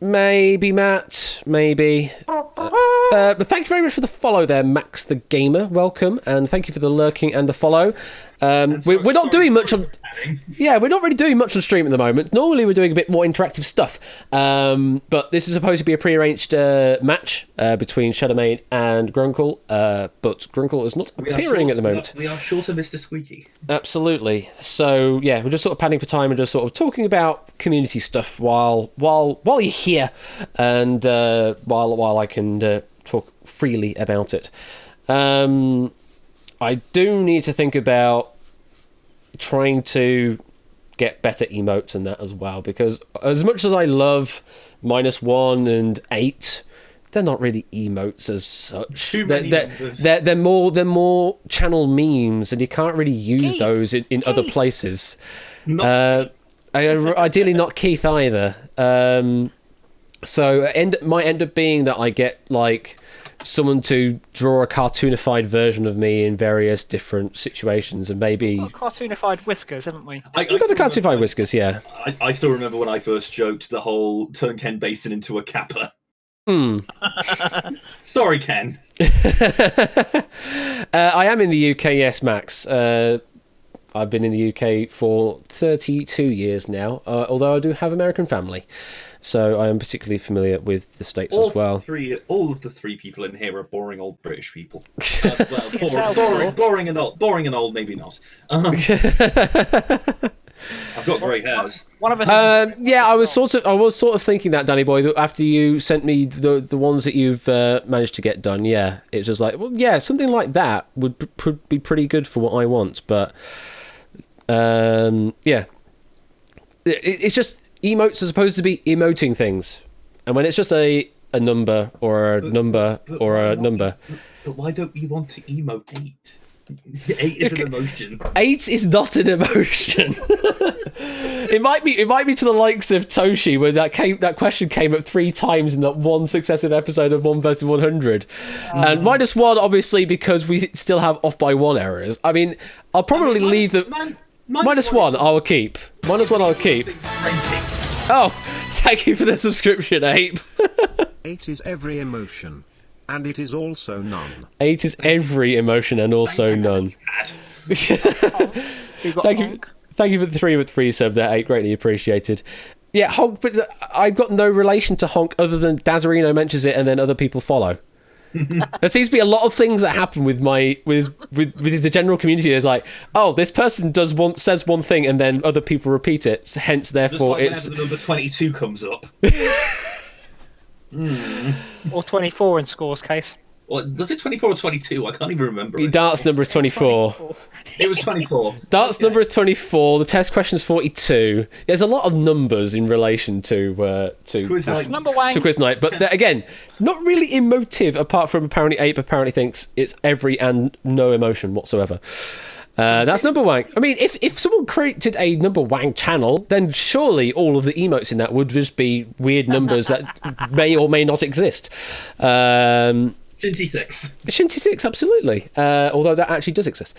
Maybe Matt, maybe. But thank you very much for the follow there, Max the Gamer. Welcome, and thank you for the lurking and the follow. We're not doing much on. Yeah, we're not really doing much on stream at the moment. Normally, we're doing a bit more interactive stuff. But this is supposed to be a pre-arranged match between Shadowmane and Grunkle. But Grunkle is not appearing at the moment. We are short of Mr. Squeaky. Absolutely. So yeah, we're just sort of padding for time and just sort of talking about community stuff while you're here, and while I can talk freely about it. I do need to think about trying to get better emotes and that as well, because as much as I love -1 and 8, they're not really emotes as such. They're more channel memes, and you can't really use those in other places. Ideally not Keith either. So it might end up being that I get like someone to draw a cartoonified version of me in various different situations, and maybe We've got cartoonified whiskers, haven't we? We've got the cartoonified whiskers, yeah. I still remember when I first joked the whole turn Ken Basin into a kappa. Sorry, Ken. I am in the UK, yes, Max. I've been in the UK for 32 years now, although I do have American family. So I am particularly familiar with the States as well. All of the three people in here are boring old British people. Boring and old, maybe not. I've got grey hairs. One of us. Yeah, I was sort of thinking that, Danny boy, that after you sent me the ones that you've managed to get done. Yeah, it's just like, well, yeah, something like that would be pretty good for what I want. But yeah, it's just emotes are supposed to be emoting things, and when it's just a number or a number or a number. But why don't you want to emote 8? 8 is an emotion. 8 is not an emotion. It might be to the likes of Toshi, where that question came up 3 times in that one successive episode of 1 vs 100, and -1 obviously because we still have off by 1 errors. I mean, I'll probably leave the -1. I'll keep -1. I'll keep. Oh, thank you for the subscription, Ape. 8 is every emotion, and it is also none. 8 is every emotion and also none. Thank you for the 3 with 3 sub there, 8. Greatly appreciated. Yeah, Honk, but I've got no relation to Honk other than Dazarino mentions it and then other people follow. There seems to be a lot of things that happen with the general community. It's like, oh, this person says one thing and then other people repeat it. Hence, therefore, just like it's whenever the number 22 comes up. Or 24 in Score's case. Well, was it 24 or 22? I can't even remember. The darts number is 24. It was 24. Darts number is 24. The test question is 42. There's a lot of numbers in relation to Quiz night. Number 1. to Quiz Night, but again, not really emotive. Apart from apparently Ape apparently thinks it's every and no emotion whatsoever. That's number one. I mean, if someone created a number one channel, then surely all of the emotes in that would just be weird numbers that may or may not exist. Shinty 6. Shinty 6, absolutely. Although that actually does exist.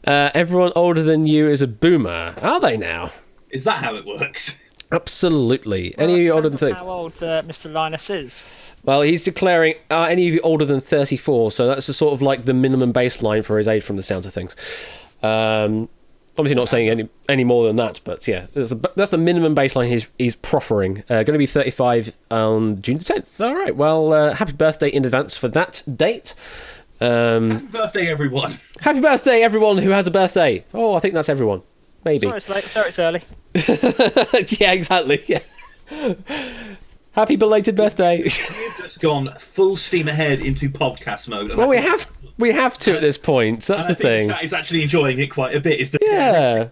Everyone older than you is a boomer. Are they now? Is that how it works? Absolutely. Any of you older than 30? How old Mr. Linus is? Well, he's declaring, are any of you older than 34? So that's sort of like the minimum baseline for his age from the sound of things. Obviously not saying any more than that, but yeah, that's the minimum baseline he's proffering. Going to be 35 on June the 10th. All right, well, happy birthday in advance for that date. Happy birthday, everyone. Happy birthday, everyone who has a birthday. Oh, I think that's everyone. Maybe. Sorry it's late, sorry it's early. Yeah, exactly. Yeah. Happy belated birthday. We've just gone full steam ahead into podcast mode. Well, we have to at this point. So that's the thing. Chat is actually enjoying it quite a bit. Is the Yeah,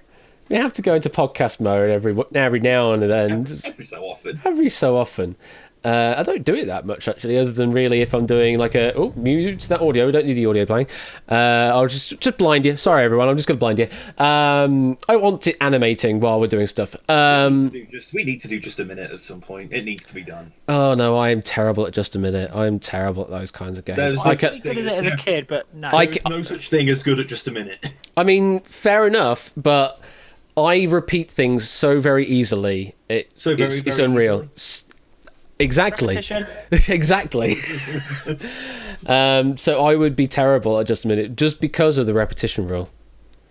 we have to go into podcast mode every now and then. every so often. Every so often. I don't do it that much actually, other than really if I'm doing like mute that audio. We don't need the audio playing. I'll just blind you. Sorry everyone, I'm just going to blind you. I want it animating while we're doing stuff. We need to do just a minute at some point. It needs to be done. Oh no, I am terrible at just a minute. I am terrible at those kinds of games. There's I was good at it as a kid, but no. There's no such thing as good at just a minute. I mean, fair enough, but I repeat things so very easily. It's unreal. Exactly. Exactly. So I would be terrible at just a minute just because of the repetition rule.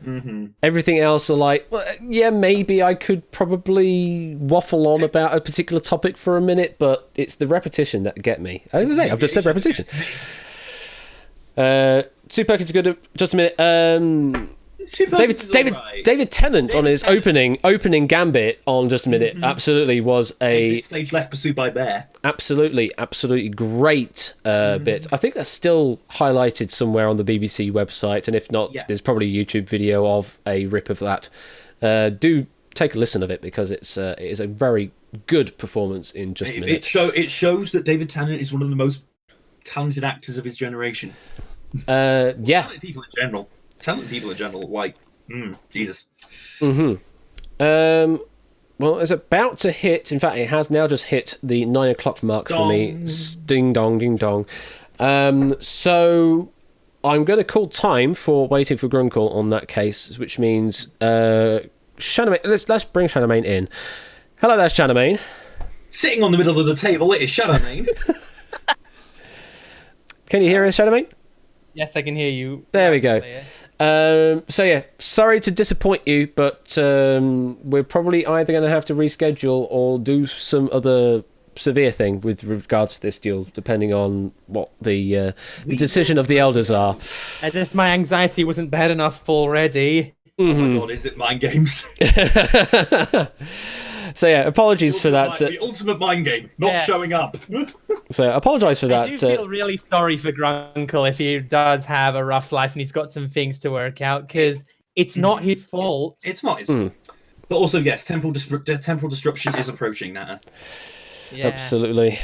Mm-hmm. Everything else are like, well, yeah, maybe I could probably waffle on about a particular topic for a minute, but it's the repetition that get me. As I say, I've just said repetition. Two Perkins good at just a minute. David Tennant on his opening gambit on just a minute absolutely was a stage left pursued by bear. Absolutely great bit. I think that's still highlighted somewhere on the BBC website, and if not, there's probably a YouTube video of a rip of that. Do take a listen of it because it is a very good performance in just a minute. It shows that David Tennant is one of the most talented actors of his generation. Talented people in general, like, Jesus. Mm-hmm. Well, it's about to hit. In fact, it has now just hit the 9 o'clock mark for me. Ding dong, ding dong. So I'm going to call time for waiting for Grunkle on that case, which means Shanamain. Let's bring Shanamain in. Hello there, Shanamain. Sitting on the middle of the table, it is Shanamain. Can you hear us, Shanamain? Yes, I can hear you. There we go. So yeah, sorry to disappoint you, but we're probably either going to have to reschedule or do some other severe thing with regards to this duel, depending on what the decision of the elders are. As if my anxiety wasn't bad enough already. Oh my god, is it mind games? So yeah, apologies for that. The ultimate mind game, not showing up. So I apologise for that. I do feel really sorry for Grunkle if he does have a rough life and he's got some things to work out, because it's not his fault. It's not his fault. But also, yes, temporal disruption is approaching now. Yeah. Absolutely.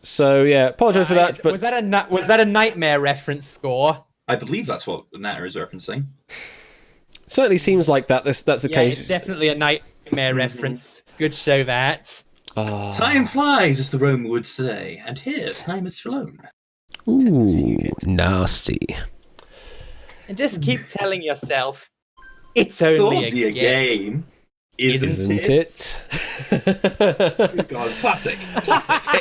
So yeah, apologise for that. But was that a nightmare reference score? I believe that's what Natter is referencing. certainly seems like that's the Yeah, case. it's definitely a nightmare reference. Good show that. Time flies, as the Roman would say, and here time has flown. Ooh, nasty. And just keep telling yourself, it's It's only only a a game. game. Isn't it? Good God, classic.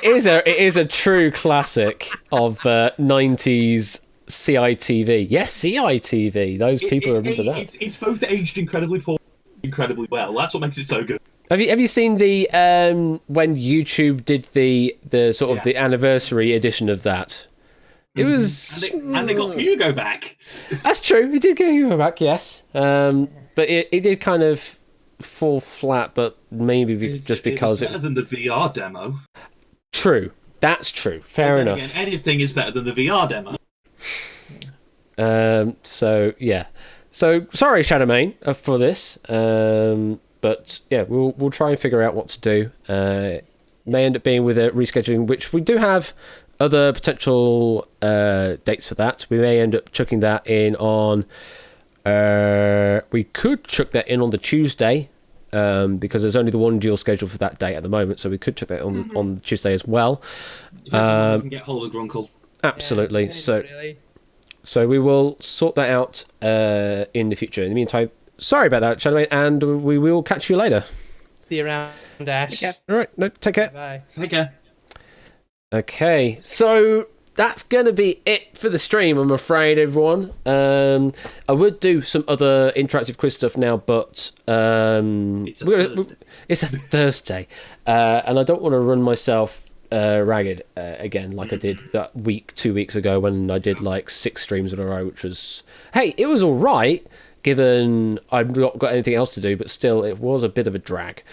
It is a true classic of 90s CITV. Yes, CITV. Those people remember that. It's both aged incredibly poor, incredibly well. That's what makes it so good. Have you seen the when YouTube did the sort of the anniversary edition of that? It was And they got Hugo back. That's true. It did get Hugo back, yes. But it did kind of fall flat, but maybe just because it was better than the VR demo. True. That's true. Fair enough. Again, anything is better than the VR demo. So yeah. So sorry, Shadowmane, for this. But yeah, we'll try and figure out what to do. May end up being with a rescheduling, which we do have other potential dates for that. We may end up chucking that in on. We could chuck that in on the Tuesday, because there's only the one dual schedule for that day at the moment, so we could chuck that on Tuesday as well. Depends on if we can get hold of Grunkle. Absolutely. Yeah, So we will sort that out in the future. In the meantime, sorry about that, Shadowmane, and we will catch you later. See you around, Ash. All right, no, take care. Bye. Take care. Okay, so that's gonna be it for the stream, I'm afraid, everyone. I would do some other interactive quiz stuff now, but it's a Thursday, and I don't want to run myself ragged again like I did that 2 weeks ago when I did like 6 streams in a row, which was, hey, it was all right given I've not got anything else to do, but still it was a bit of a drag.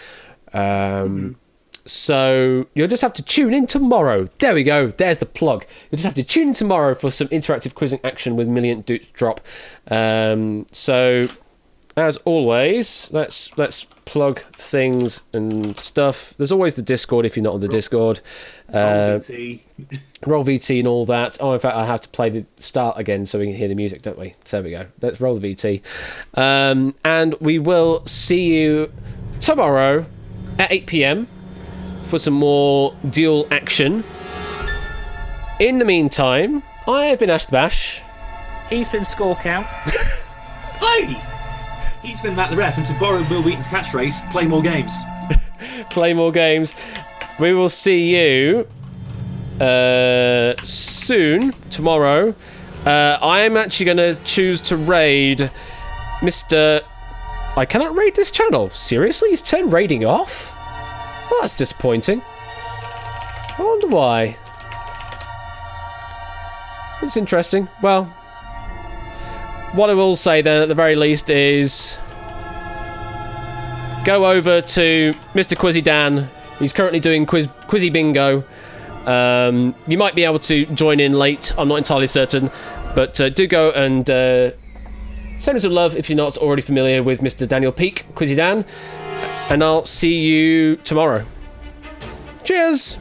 So you'll just have to tune in tomorrow. There we go. There's the plug. You'll just have to tune in tomorrow for some interactive quizzing action with Million Doots Drop. So as always, let's plug things and stuff. There's always the Discord if you're not on the Discord. Roll VT and all that. Oh, in fact, I have to play the start again so we can hear the music, don't we? So there we go. Let's roll the VT. And we will see you tomorrow at 8 p.m. for some more dual action. In the meantime, I have been Ash the Bash. He's been score count. Hey! He's been Matt the Ref, and to borrow Will Wheaton's catchphrase, play more games. Play more games. We will see you soon, tomorrow. I am actually going to choose to raid Mr. I cannot raid this channel. Seriously? He's turned raiding off? Well, that's disappointing. I wonder why. That's interesting. Well, what I will say then, at the very least, is go over to Mr. Quizzy Dan. He's currently doing Quizzy Bingo. You might be able to join in late. I'm not entirely certain. But do go and send him some love if you're not already familiar with Mr. Daniel Peak, Quizzy Dan. And I'll see you tomorrow. Cheers!